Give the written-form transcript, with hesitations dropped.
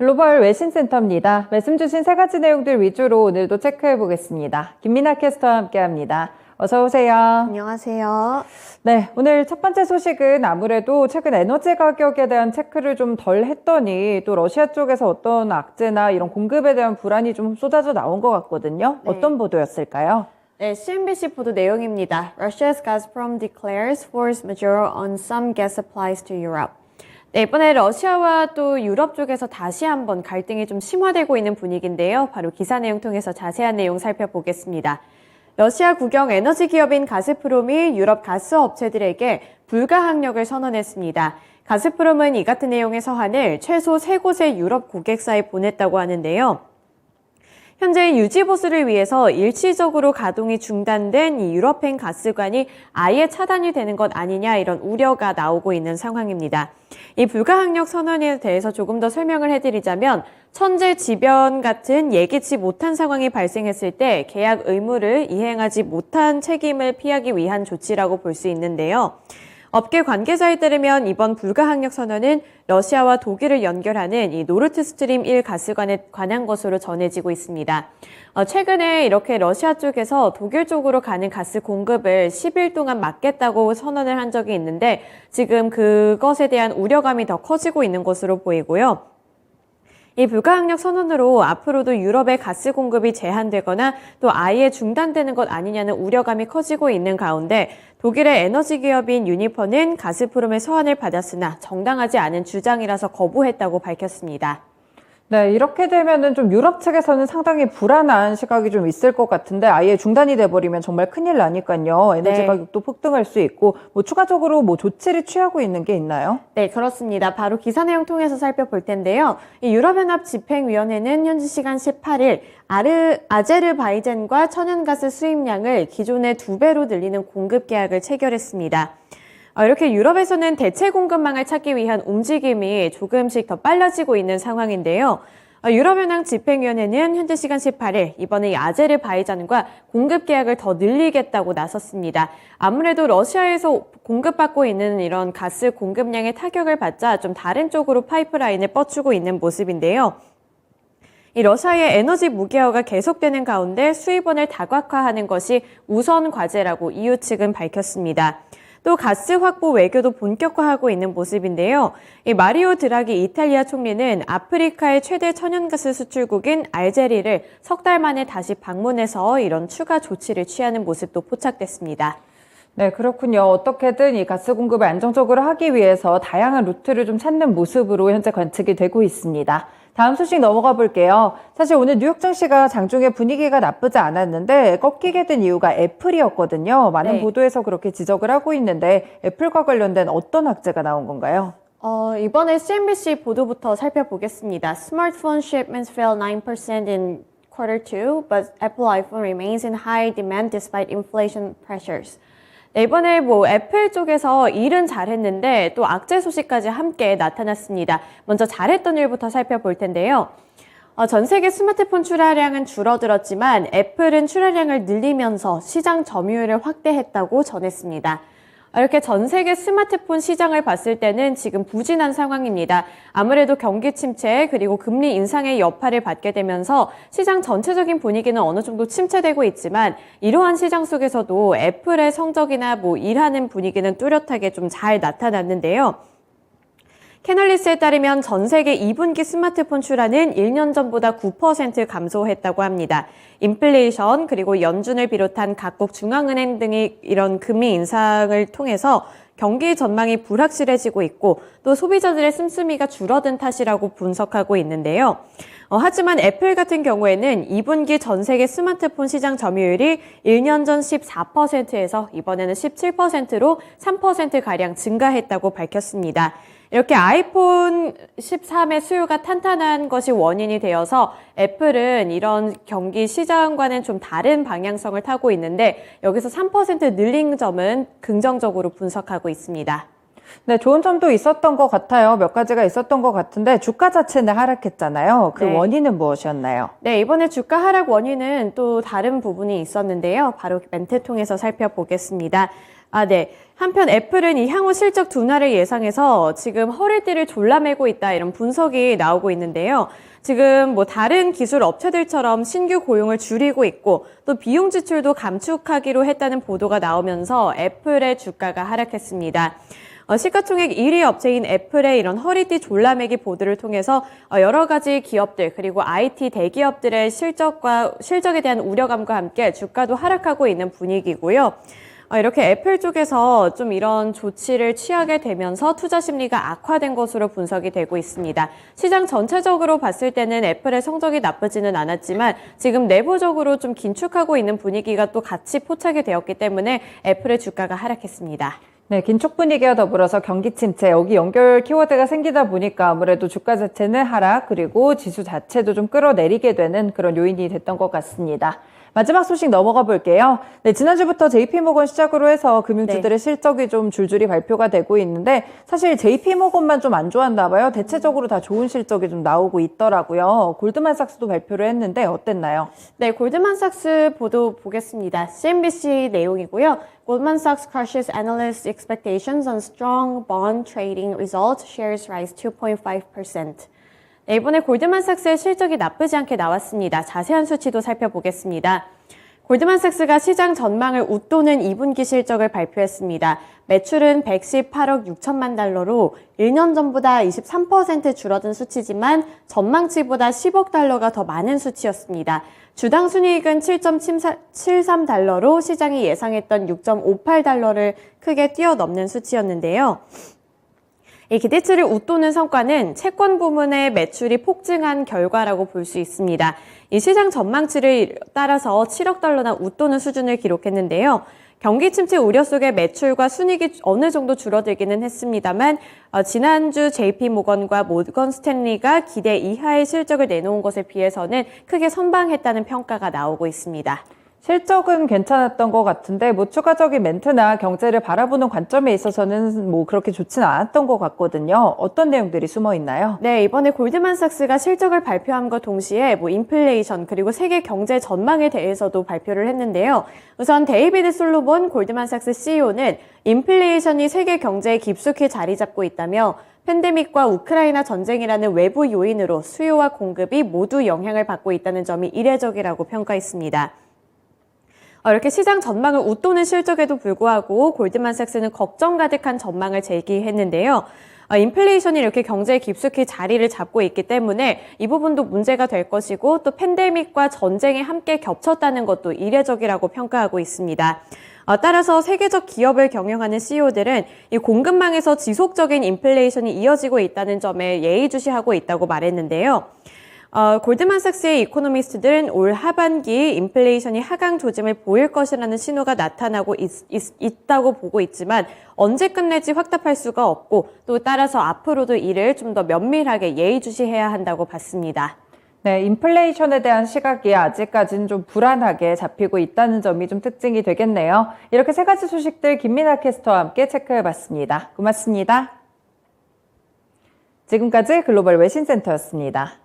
글로벌 외신센터입니다. 말씀 주신 세 가지 내용들 위주로 오늘도 체크해 보겠습니다. 김민아 캐스터와 함께합니다. 어서 오세요. 안녕하세요. 네, 오늘 첫 번째 소식은 아무래도 최근 에너지 가격에 대한 체크를 좀 덜 했더니 또 러시아 쪽에서 어떤 악재나 이런 공급에 대한 불안이 좀 쏟아져 나온 것 같거든요. 네. 어떤 보도였을까요? 네, CNBC 보도 내용입니다. Russia's Gazprom declares force majeure on some gas supplies to Europe. 네, 이번에 러시아와 또 유럽 쪽에서 다시 한번 갈등이 좀 심화되고 있는 분위기인데요. 바로 기사 내용 통해서 자세한 내용 살펴보겠습니다. 러시아 국영 에너지 기업인 가스프롬이 유럽 가스 업체들에게 불가항력을 선언했습니다. 가스프롬은 이 같은 내용의 서한을 최소 3곳의 유럽 고객사에 보냈다고 하는데요. 현재 유지 보수를 위해서 일시적으로 가동이 중단된 이 유럽행 가스관이 아예 차단이 되는 것 아니냐 이런 우려가 나오고 있는 상황입니다. 이 불가항력 선언에 대해서 조금 더 설명을 해드리자면 천재지변 같은 예기치 못한 상황이 발생했을 때 계약 의무를 이행하지 못한 책임을 피하기 위한 조치라고 볼 수 있는데요. 업계 관계자에 따르면 이번 불가항력 선언은 러시아와 독일을 연결하는 이 노르트스트림 1 가스관에 관한 것으로 전해지고 있습니다. 최근에 이렇게 러시아 쪽에서 독일 쪽으로 가는 가스 공급을 10일 동안 막겠다고 선언을 한 적이 있는데 지금 그것에 대한 우려감이 더 커지고 있는 것으로 보이고요. 이 불가항력 선언으로 앞으로도 유럽의 가스 공급이 제한되거나 또 아예 중단되는 것 아니냐는 우려감이 커지고 있는 가운데 독일의 에너지 기업인 유니퍼는 가스프롬의 서한을 받았으나 정당하지 않은 주장이라서 거부했다고 밝혔습니다. 네, 이렇게 되면은 좀 유럽 측에서는 상당히 불안한 시각이 좀 있을 것 같은데 아예 중단이 돼버리면 정말 큰일 나니까요. 에너지 가격도 폭등할 수 있고 추가적으로 조치를 취하고 있는 게 있나요? 네, 그렇습니다. 바로 기사 내용 통해서 살펴볼 텐데요. 이 유럽연합 집행위원회는 현지 시간 18일 아제르바이잔과 천연가스 수입량을 기존의 2배로 늘리는 공급 계약을 체결했습니다. 이렇게 유럽에서는 대체 공급망을 찾기 위한 움직임이 조금씩 더 빨라지고 있는 상황인데요. 유럽연합 집행위원회는 현지 시간 18일 이번에 이 아제르바이잔과 공급 계약을 더 늘리겠다고 나섰습니다. 아무래도 러시아에서 공급받고 있는 이런 가스 공급량의 타격을 받자 좀 다른 쪽으로 파이프라인을 뻗추고 있는 모습인데요. 이 러시아의 에너지 무기화가 계속되는 가운데 수입원을 다각화하는 것이 우선 과제라고 EU 측은 밝혔습니다. 또 가스 확보 외교도 본격화하고 있는 모습인데요. 이 마리오 드라기 이탈리아 총리는 아프리카의 최대 천연가스 수출국인 알제리를 석 달 만에 다시 방문해서 이런 추가 조치를 취하는 모습도 포착됐습니다. 네, 그렇군요. 어떻게든 이 가스 공급을 안정적으로 하기 위해서 다양한 루트를 좀 찾는 모습으로 현재 관측이 되고 있습니다. 다음 소식 넘어가 볼게요. 사실 오늘 뉴욕 증시가 장중에 분위기가 나쁘지 않았는데 꺾이게 된 이유가 애플이었거든요. 많은 보도에서 그렇게 지적을 하고 있는데 애플과 관련된 어떤 악재가 나온 건가요? 이번에 CNBC 보도부터 살펴보겠습니다. Smartphone shipments fell 9% in Q2, but Apple iPhone remains in high demand despite inflation pressures. 네, 이번에 애플 쪽에서 일은 잘했는데 또 악재 소식까지 함께 나타났습니다. 먼저 잘했던 일부터 살펴볼 텐데요. 전 세계 스마트폰 출하량은 줄어들었지만 애플은 출하량을 늘리면서 시장 점유율을 확대했다고 전했습니다. 이렇게 전 세계 스마트폰 시장을 봤을 때는 지금 부진한 상황입니다. 아무래도 경기 침체 그리고 금리 인상의 여파를 받게 되면서 시장 전체적인 분위기는 어느 정도 침체되고 있지만 이러한 시장 속에서도 애플의 성적이나 일하는 분위기는 뚜렷하게 좀 잘 나타났는데요. 캐널리스트에 따르면 전 세계 2분기 스마트폰 출하는 1년 전보다 9% 감소했다고 합니다. 인플레이션 그리고 연준을 비롯한 각국 중앙은행 등이 이런 금리 인상을 통해서 경기 전망이 불확실해지고 있고 또 소비자들의 씀씀이가 줄어든 탓이라고 분석하고 있는데요. 하지만 애플 같은 경우에는 2분기 전 세계 스마트폰 시장 점유율이 1년 전 14%에서 이번에는 17%로 3%가량 증가했다고 밝혔습니다. 이렇게 아이폰 13의 수요가 탄탄한 것이 원인이 되어서 애플은 이런 경기 시장과는 좀 다른 방향성을 타고 있는데 여기서 3% 늘린 점은 긍정적으로 분석하고 있습니다. 네, 좋은 점도 있었던 것 같아요. 몇 가지가 있었던 것 같은데 주가 자체는 하락했잖아요. 그 원인은 무엇이었나요? 네, 이번에 주가 하락 원인은 또 다른 부분이 있었는데요. 바로 멘트 통해서 살펴보겠습니다. 네. 한편 애플은 이 향후 실적 둔화를 예상해서 지금 허리띠를 졸라매고 있다 이런 분석이 나오고 있는데요. 지금 뭐 다른 기술 업체들처럼 신규 고용을 줄이고 있고 또 비용 지출도 감축하기로 했다는 보도가 나오면서 애플의 주가가 하락했습니다. 시가총액 1위 업체인 애플의 이런 허리띠 졸라매기 보도를 통해서 여러 가지 기업들 그리고 IT 대기업들의 실적에 대한 우려감과 함께 주가도 하락하고 있는 분위기고요. 이렇게 애플 쪽에서 좀 이런 조치를 취하게 되면서 투자 심리가 악화된 것으로 분석이 되고 있습니다. 시장 전체적으로 봤을 때는 애플의 성적이 나쁘지는 않았지만 지금 내부적으로 좀 긴축하고 있는 분위기가 또 같이 포착이 되었기 때문에 애플의 주가가 하락했습니다. 네, 긴축 분위기와 더불어서 경기 침체, 여기 연결 키워드가 생기다 보니까 아무래도 주가 자체는 하락, 그리고 지수 자체도 좀 끌어내리게 되는 그런 요인이 됐던 것 같습니다. 마지막 소식 넘어가 볼게요. 네, 지난주부터 JP모건 시작으로 해서 금융주들의 실적이 좀 줄줄이 발표가 되고 있는데 사실 JP모건만 좀 안 좋았나 봐요. 대체적으로 다 좋은 실적이 좀 나오고 있더라고요. 골드만삭스도 발표를 했는데 어땠나요? 네, 골드만삭스 보도 보겠습니다. CNBC 내용이고요. Goldman Sachs crushes analysts' expectations on strong bond trading results. Shares rise 2.5%. 네, 이번에 골드만삭스의 실적이 나쁘지 않게 나왔습니다. 자세한 수치도 살펴보겠습니다. 골드만삭스가 시장 전망을 웃도는 2분기 실적을 발표했습니다. 매출은 118억 6천만 달러로 1년 전보다 23% 줄어든 수치지만 전망치보다 10억 달러가 더 많은 수치였습니다. 주당 순이익은 7.73달러로 시장이 예상했던 6.58달러를 크게 뛰어넘는 수치였는데요. 이 기대치를 웃도는 성과는 채권 부문의 매출이 폭증한 결과라고 볼 수 있습니다. 이 시장 전망치를 따라서 7억 달러나 웃도는 수준을 기록했는데요. 경기 침체 우려 속에 매출과 순이익이 어느 정도 줄어들기는 했습니다만 지난주 JP모건과 모건 스탠리가 기대 이하의 실적을 내놓은 것에 비해서는 크게 선방했다는 평가가 나오고 있습니다. 실적은 괜찮았던 것 같은데 뭐 추가적인 멘트나 경제를 바라보는 관점에 있어서는 뭐 그렇게 좋지는 않았던 것 같거든요. 어떤 내용들이 숨어 있나요? 네, 이번에 골드만삭스가 실적을 발표함과 동시에 인플레이션 그리고 세계 경제 전망에 대해서도 발표를 했는데요. 우선 데이비드 솔로몬 골드만삭스 CEO는 인플레이션이 세계 경제에 깊숙이 자리 잡고 있다며 팬데믹과 우크라이나 전쟁이라는 외부 요인으로 수요와 공급이 모두 영향을 받고 있다는 점이 이례적이라고 평가했습니다. 이렇게 시장 전망을 웃도는 실적에도 불구하고 골드만삭스는 걱정 가득한 전망을 제기했는데요. 인플레이션이 이렇게 경제에 깊숙이 자리를 잡고 있기 때문에 이 부분도 문제가 될 것이고 또 팬데믹과 전쟁이 함께 겹쳤다는 것도 이례적이라고 평가하고 있습니다. 따라서 세계적 기업을 경영하는 CEO들은 이 공급망에서 지속적인 인플레이션이 이어지고 있다는 점에 예의주시하고 있다고 말했는데요. 골드만삭스의 이코노미스트들은 올 하반기 인플레이션이 하강 조짐을 보일 것이라는 신호가 나타나고 있다고 보고 있지만 언제 끝낼지 확답할 수가 없고 또 따라서 앞으로도 이를 좀 더 면밀하게 예의주시해야 한다고 봤습니다. 네, 인플레이션에 대한 시각이 아직까지는 좀 불안하게 잡히고 있다는 점이 좀 특징이 되겠네요. 이렇게 세 가지 소식들 김민아 캐스터와 함께 체크해봤습니다. 고맙습니다. 지금까지 글로벌 외신센터였습니다.